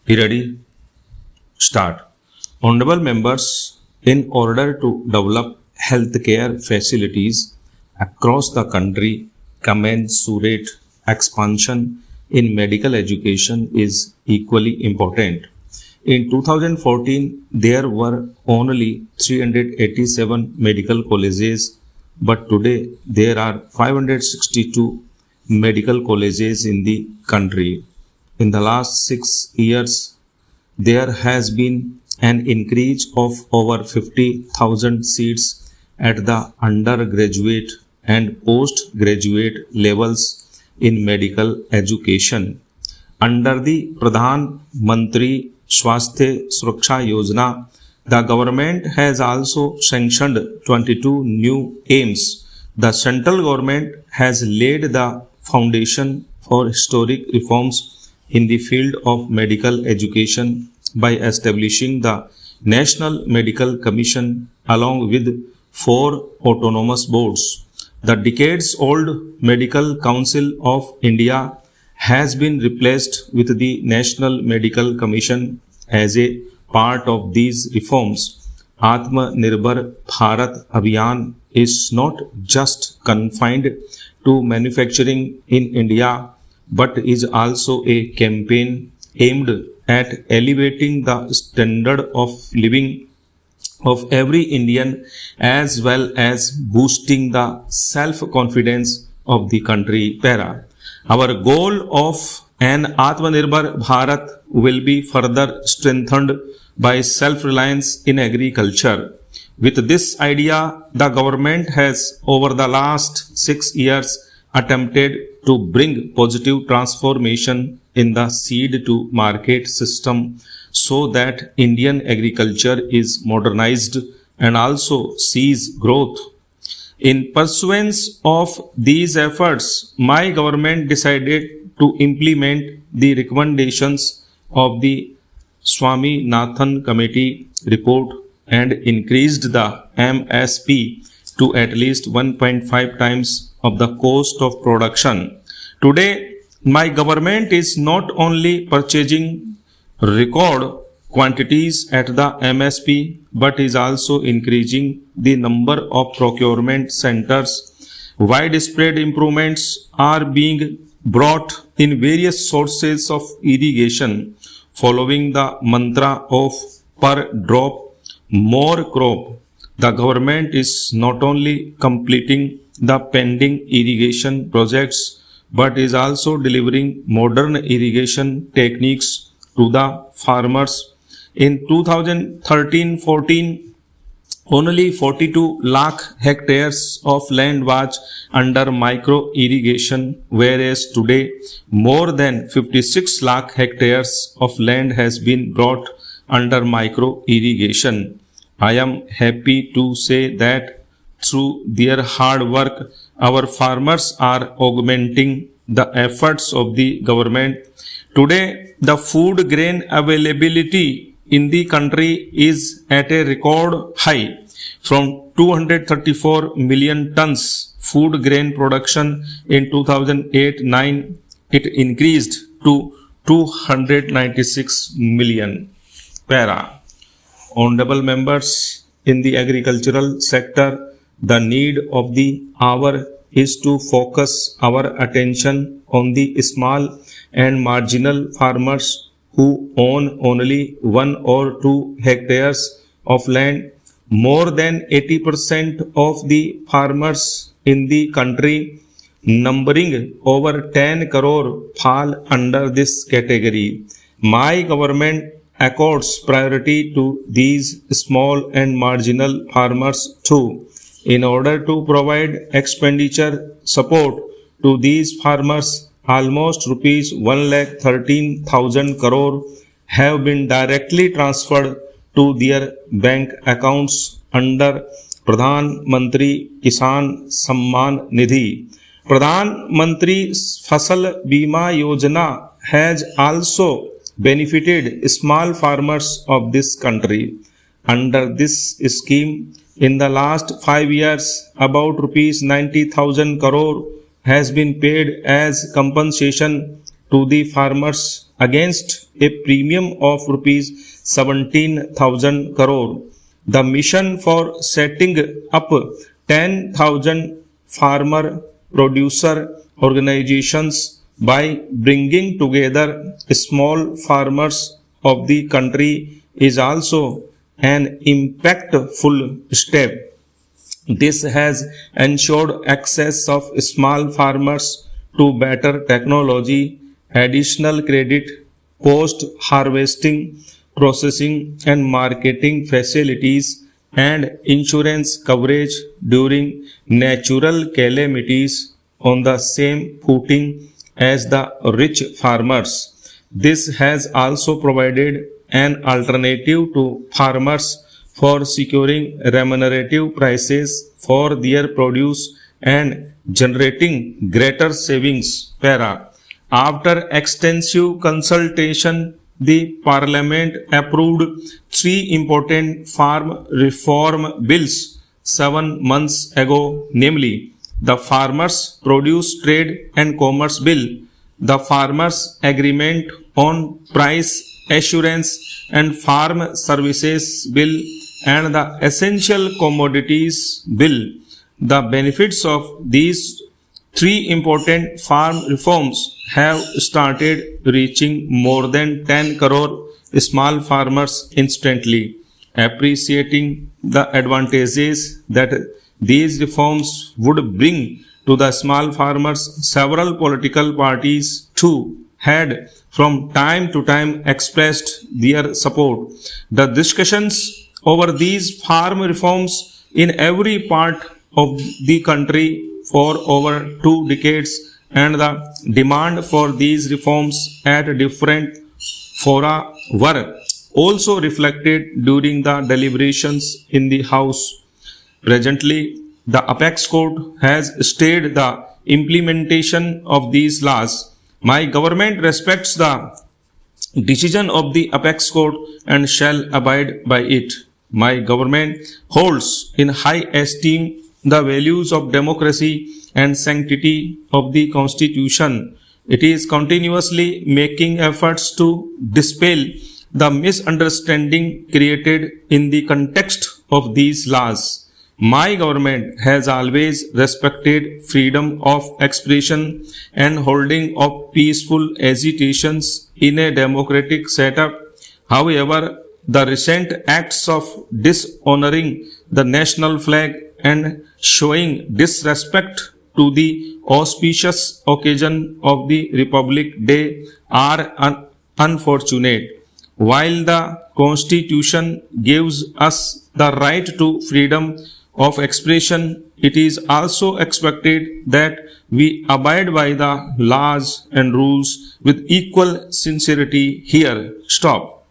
Be ready? Start. Honorable members, in order to develop healthcare facilities across the country, commensurate expansion in medical education is equally important. In 2014, there were only 387 medical colleges, but today there are 562 medical colleges in the country. In the last 6 years, there has been an increase of over 50,000 seats at the undergraduate and postgraduate levels in medical education. Under the Pradhan Mantri Swasthya Suraksha Yojana, the government has also sanctioned 22 new aims. The central government has laid the foundation for historic reforms in the field of medical education by establishing the National Medical Commission along with 4 autonomous boards. The decades-old Medical Council of India has been replaced with the National Medical Commission as a part of these reforms. Atmanirbhar Bharat Abhiyan is not just confined to manufacturing in India, but is also a campaign aimed at elevating the standard of living of every Indian as well as boosting the self-confidence of the country. Our goal of an Atmanirbhar Bharat will be further strengthened by self-reliance in agriculture. With this idea, the government has over the last 6 years attempted to bring positive transformation in the seed to market system so that Indian agriculture is modernized and also sees growth. In pursuance of these efforts, my government decided to implement the recommendations of the Swaminathan Committee report and increased the MSP to at least 1.5 times of the cost of production. Today, my government is not only purchasing record quantities at the MSP, but is also increasing the number of procurement centers. Widespread improvements are being brought in various sources of irrigation, following the mantra of per drop, more crop. The government is not only completing the pending irrigation projects, but is also delivering modern irrigation techniques to the farmers. In 2013-14, only 42 lakh hectares of land was under micro irrigation, whereas today more than 56 lakh hectares of land has been brought under micro irrigation. I am happy to say that through their hard work, our farmers are augmenting the efforts of the government. Today, the food grain availability in the country is at a record high. From 234 million tons food grain production in 2008-9, it increased to 296 million. Honorable members, in the agricultural sector, the need of the hour is to focus our attention on the small and marginal farmers who own only 1 or 2 hectares of land. More than 80% of the farmers in the country, numbering over 10 crore, fall under this category. My government accords priority to these small and marginal farmers too. In order to provide expenditure support to these farmers, almost rupees 1,13,000 crore have been directly transferred to their bank accounts under Pradhan Mantri Kisan Samman Nidhi. Pradhan Mantri Fasal Bima Yojana has also benefited small farmers of this country. Under this scheme, in the last 5 years, about rupees 90,000 crore has been paid as compensation to the farmers against a premium of rupees 17,000 crore. The mission for setting up 10,000 farmer producer organizations by bringing together small farmers of the country is also an impactful step. This has ensured access of small farmers to better technology, additional credit, post-harvesting, processing and marketing facilities, and insurance coverage during natural calamities on the same footing as the rich farmers. This has also provided an alternative to farmers for securing remunerative prices for their produce and generating greater savings. Para. After extensive consultation, the Parliament approved three important farm reform bills 7 months ago, namely the Farmers Produce Trade and Commerce Bill, the Farmers Agreement on Price Assurance and Farm Services Bill, and the Essential Commodities Bill. The benefits of these three important farm reforms have started reaching more than 10 crore small farmers instantly. Appreciating the advantages that these reforms would bring to the small farmers, several political parties too had from time to time expressed their support. The discussions over these farm reforms in every part of the country for over 2 decades and the demand for these reforms at different fora were also reflected during the deliberations in the House. Presently, the Apex Court has stayed the implementation of these laws. My government respects the decision of the Apex Court and shall abide by it. My government holds in high esteem the values of democracy and sanctity of the Constitution. It is continuously making efforts to dispel the misunderstanding created in the context of these laws. My government has always respected freedom of expression and holding of peaceful agitations in a democratic setup. However, the recent acts of dishonoring the national flag and showing disrespect to the auspicious occasion of the Republic Day are unfortunate. While the Constitution gives us the right to freedom of expression, it is also expected that we abide by the laws and rules with equal sincerity. Here, stop.